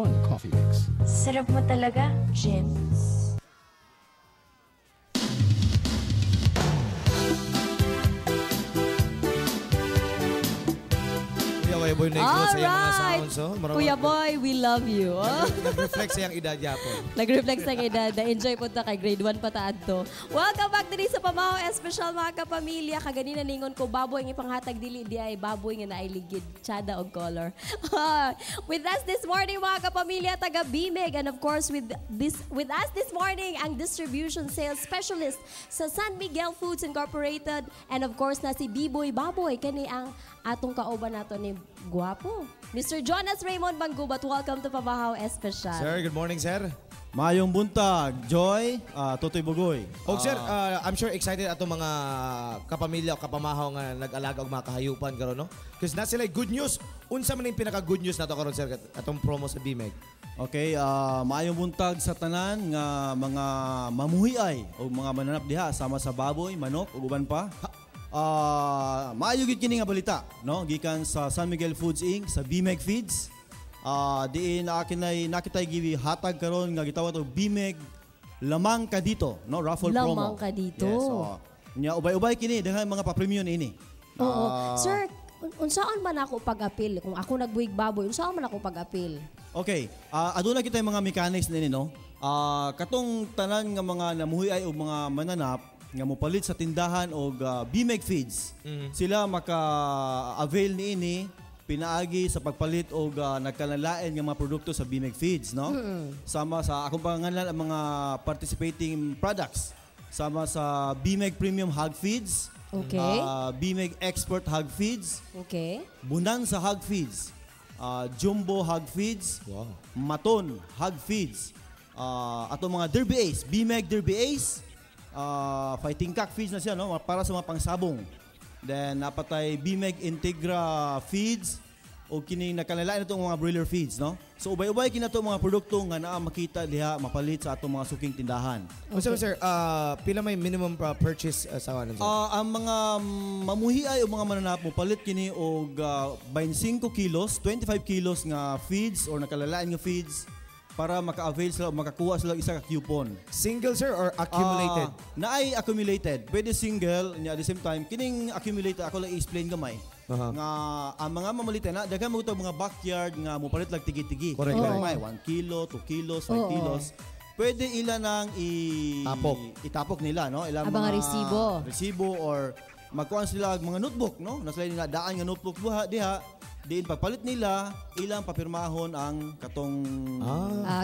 One coffee mix. Sarap mo talaga, James. Kuya Boy Negro sa iyang mga Alright! sounds. Oh. Kuya Boy, we love you. Oh? Nag-reflect sa iyang edad po. Nag-reflex na kay Dada. Enjoy po ta kay grade 1 pa taad to. Welcome back din sa Pamahaw Espesyal mga kapamilya. Kaganina ningon ko baboy ang ipanghatag dili di ay baboy nga naay ligid, tsada og color. With us this morning mga kapamilya taga Bimig, and of course with us this morning ang distribution sales specialist sa San Miguel Foods Incorporated, and of course na si B-Boy Baboy kani ang atong kauban nato ni Guwapo, Mr. Jonas Raymond Banggubat. Welcome to Pamahaw Espesyal. Sir, good morning, sir. Mayong buntag, Joy, Totoy Bugoy. Og sir, I'm sure excited ato mga kapamilya o kapamahaw nga nag-alaga og mga kahayupan karon, no? Kasi na sila good news. Unsa man yung pinaka good news nato karon, sir, atong promo sa BMEG? Okay, maayong buntag sa tanan nga mga mamuhiay o mga mananap diha sama sa baboy, manok ug uban pa. Maayo gid kini nga balita, no? Gikan sa San Miguel Foods Inc. sa BMEG Feeds. Diin nakitay giwi hatag karon nga gitawag og BMEG Lamang Ka Dito, no? Raffle promo. Lamang Ka Dito. Yes, nya ubay-ubay kini daghan mga pa-premium ini. Oo. Sir, unsaon man ako pag-apil? Kung ako nagbuhig baboy, unsaon man ako pag-apil? Okay, aduna kita mga mechanics nini, no? Katong tanan nga mga namuhiay o mga mananap nga mopalit sa tindahan og BMEG Feeds. Sila maka-avail niini pinaagi sa pagpalit og nagkalalain nga mga produkto sa BMEG Feeds, no? Sama sa akong pangalan ang mga participating products. Sama sa BMEG Premium Hog Feeds, Okay. BMEG Expert Hog Feeds, Okay. Bonanza Hog Feeds, Jumbo Hog Feeds, Maton Hog Feeds, ato mga Derby Ace, BMEG Derby Ace, Fighting Cock Feeds na siya, no? Para sa mga pangsabong. Then napatay BMEG Integra Feeds o kini nakalalain itong mga broiler feeds, no? So ubay-ubay kini nato mga produkto nga naa makita diha mapalit sa atong mga suking tindahan. Okay. Sir, pila may minimum purchase sa kanan, sir? Ang mga mamuhiay o mga mananap mo palit kini og 25 kilos, 25 kilos nga feeds or nakalalain nga feeds para maka-avail sila o makakuha sila isa ka coupon. Single, sir, or accumulated? Naay accumulated. Pwede single, at the same time, kining accumulated, ako lang i-explain gamay. Nga ang mga mamalitan na, daghan mo ito mga backyard nga mupalit lang tigi-tigi. Correct. May 1 kilo, 2 kilos, 5 kilos. Pwede ila nang itapok nila, no? Ilang Mga resibo or magkuhan sila mga notebook, no? Nasa nila daan nga notebook diha. Diin pagpalit nila, ilang papirmahon ang katong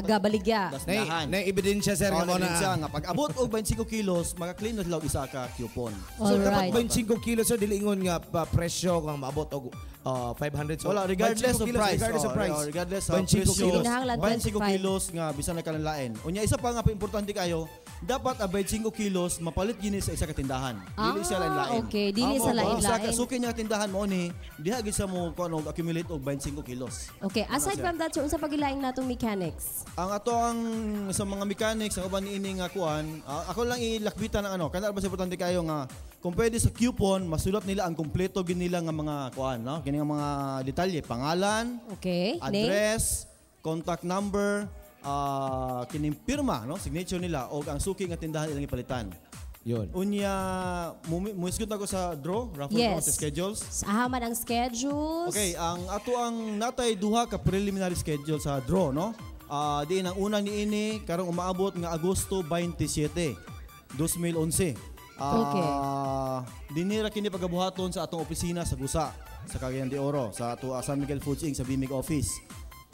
Gabaligya. dasdahan. Na ebidensya, sir, nga mo na. Nga pag abot og 25 kilos, maka-claim na sila og isa ka coupon. So Alright. dapat 25 kilos, sir, dili ingon nga presyo kung maabot og 500. So, Wala, regardless of 25 kilos, price. Regardless of price. Regardless of 25 presyo. kilos. Kinahanglan 25 25. kilos nga bisan na kanalain. Unya isa pa nga importante kayo, dapat ang 25 kilos mapalit gini sa isa ka tindahan. Dili siya lain-lain. Okay. Dili sa lain-lain. Suki niya tindahan mo ni, diha gid sa mo kuno accumulate og 25 kilos. Okay. Aside from that, sir, unsa pagilaing natong mechanics? Ang ato ang sa mga mechanics ang uban niini nga kuan, ako lang ilakbitan ng kana ba sa importante kayo nga kung pwede sa coupon masulat nila ang kumpleto gid nila nga mga kuan, no? Kini nga mga detalye, pangalan, Okay. Name? address, contact number, kining pirma, no? Signature nila o ang suki nga tindahan ilang ipalitan. Yun. Unya muisgot ako sa draw, raffle draw Yes. sa schedules. Ahaman ang schedules. Okay, ang ato ang natay duha ka preliminary schedule sa draw, no? Diin ang unang niini karong umaabot nga Agosto 27, 2011. Okay. Dinira kini pagabuhaton sa atong opisina sa Gusa, sa Cagayan de Oro, sa ato San Miguel Foods Inc. sa BMEG office.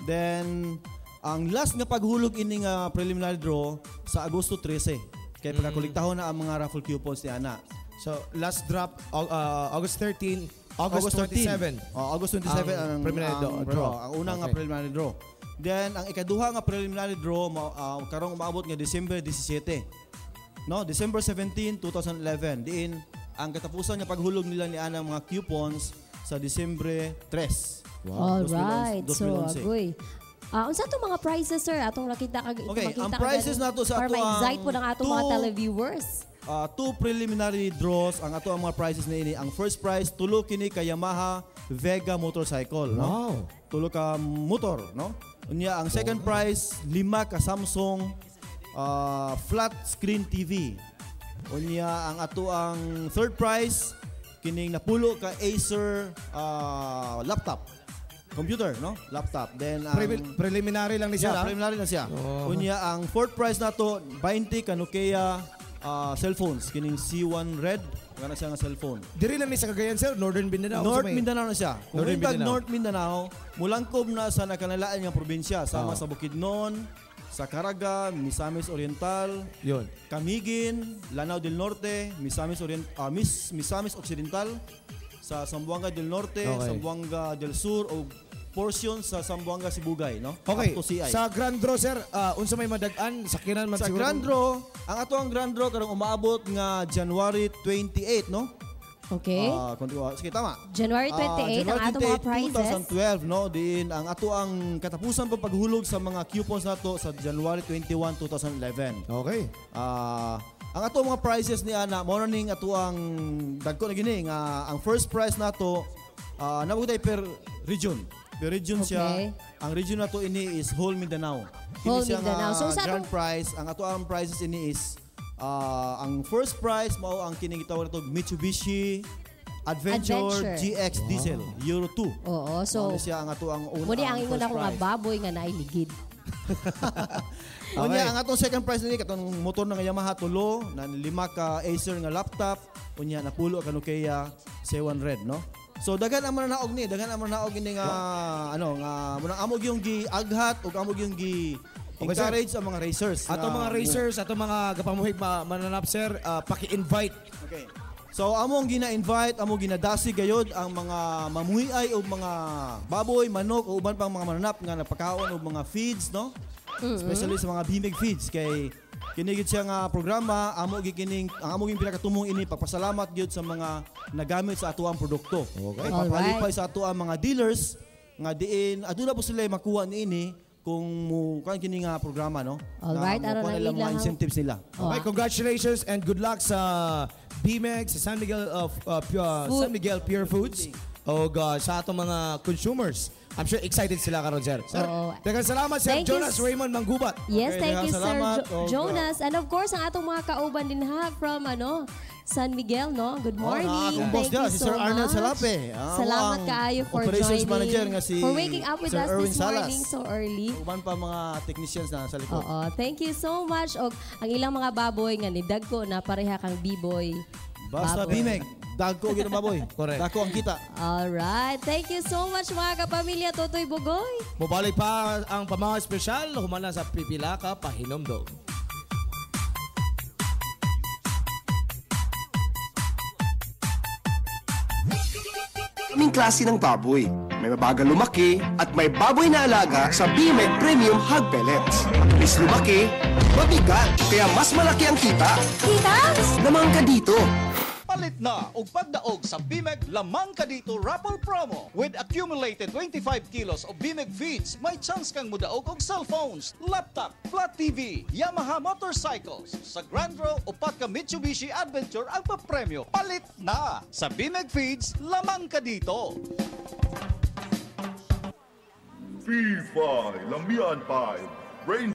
Then ang last nga paghulog ini nga preliminary draw sa Agosto 13. Kay pagkakolektahon na ang mga raffle coupons ni ana. So, last drop, August 13, August 27. August 27 ang preliminary draw. Ang unang nga preliminary draw. Then ang ikaduha nga preliminary draw karong umaabot nga December 17. No, December 17, 2011. Diin ang katapusan nga paghulog nila ni ana mga coupons sa Disyembre 3. All right. So, 2011. agoy. Unsa to mga prizes, sir? Atong nakita Okay, ang prizes nato sa para ato ma-excite po ng atong mga two- televiewers. 2 preliminary draws ang ato ang mga prizes na ini. Ang first prize tulo kini kay Yamaha Vega motorcycle, no? Wow. Tulo ka motor, no? Unya ang second prize 5 ka Samsung flat screen TV. Unya ang ato ang third prize kining napulo ka Acer laptop. Computer, no? Laptop. Then ang Preliminary lang ni siya. yeah, preliminary na siya. Oh. Unya ang fourth prize nato 20 ka Nokia cellphones kining C1 Red kana siya nga cellphone. Diri lang ni sa Cagayan, sir. Northern Mindanao. North Sa may- Mindanao na siya. Kung Northern hintag Mindanao. North Mindanao, mulangkob na sa nakanalaan nga probinsya sama sa Bukidnon, sa Caraga, Misamis Oriental, Yun. Camiguin, Lanao del Norte, Misamis Occidental, sa Zamboanga del Norte, Okay. Zamboanga del Sur o portion sa Zamboanga Sibugay, no? Okay. Up to CI. Sa Grand Draw, sir, unsa may madagan, sakiran man Sa siguro. Grand Draw, ang ato ang Grand Draw karong umaabot nga January 28, no? Okay. Sige, tama. January 28, ang ato mga 28, prizes. 2012, no? Din ang ato ang katapusan pa paghulog sa mga coupons nato sa January 21, 2011. Okay. Ang ato mga prizes ni ana, morning ato ang dagko na gini nga ang first prize nato nabugay per region. Per region siya. Okay. Ang region nato ini is whole Mindanao. Whole Ini siya Mindanao. nga So, sa grand atong- prize, ang ato ang prizes ini is ang first prize mao ang kining gitawag nato Mitsubishi Adventure GX Diesel Euro 2. Oo, so Mao ni siya ang ato ang muni ang ingon first ako nga prize. baboy nga nailigid. Unya ang atong second prize ni katong motor ng Yamaha tulo na 5 ka Acer nga laptop, unya napulo ka Nokia C1 Red, no? So daghan ang mananaog ni, daghan ang mananaog ini nga ano nga munang amog yung giaghat ug amog yung encourage ang mga racers. Ato mga racers, ato mga gapamuhig mananap, sir, paki-invite. Okay. So among gina-invite, among ginadasi gayod ang mga mamuhiay o mga baboy, manok o uban pang mga mananap nga napakaon og mga feeds, no? Especially sa mga bimig feeds kay kinigit siya nga programa amo gikining ang amo ging pinakatumong ini pagpasalamat gyud sa mga nagamit sa ato ang produkto. Okay. Papalipay sa ato ang mga dealers nga diin aduna po sila makuha niini kung kan kini nga programa, no? Alright, aron ang mga ilang incentives nila. Okay, congratulations and good luck sa BMEG, sa San Miguel San Miguel Pure Foods o sa atong mga consumers. I'm sure excited sila karon, sir. Sir, Oo. daghang salamat, Sir Thank you, Jonas Raymond Manggubat. Yes, Okay, thank you, Sir salamat. Jonas. And of course, ang atong mga kauban din ha from San Miguel, no? Good morning. Akong boss Thank dyan, you si so Sir Arnold much. Salape. Salamat kaayo for operations joining. manager nga si for waking up with Sir us Erwin this Salas. morning so early. Uban pa mga technicians na sa likod. Oo, thank you so much. Og ang ilang mga baboy nga ni Dagko na pareha kang B-boy. Basta Baboy. Bimeg, dagko gina baboy. Correct. Dagko ang kita. Alright. Thank you so much mga kapamilya Totoy Bugoy. Mubalik pa ang pamahaw espesyal, humana sa Pipilaka, Pahinomdom. Kaming klase ng baboy. May mabagal lumaki at may baboy na alaga sa BMEG Premium Hog Pellets. Mabilis lumaki, mabigat, kaya mas malaki ang kita. Kitas! Lamang ka dito. Palit na og pagdaog sa BMEG Lamang Ka Dito Raffle Promo. With accumulated 25 kilos of BMEG feeds, may chance kang mudaog og cellphones, laptop, flat TV, Yamaha motorcycles. Sa Grand Draw, upat ka Mitsubishi Adventure ang papremyo. Palit na! Sa BMEG Feeds, Lamang Ka Dito. P5, Lamian 5, Rain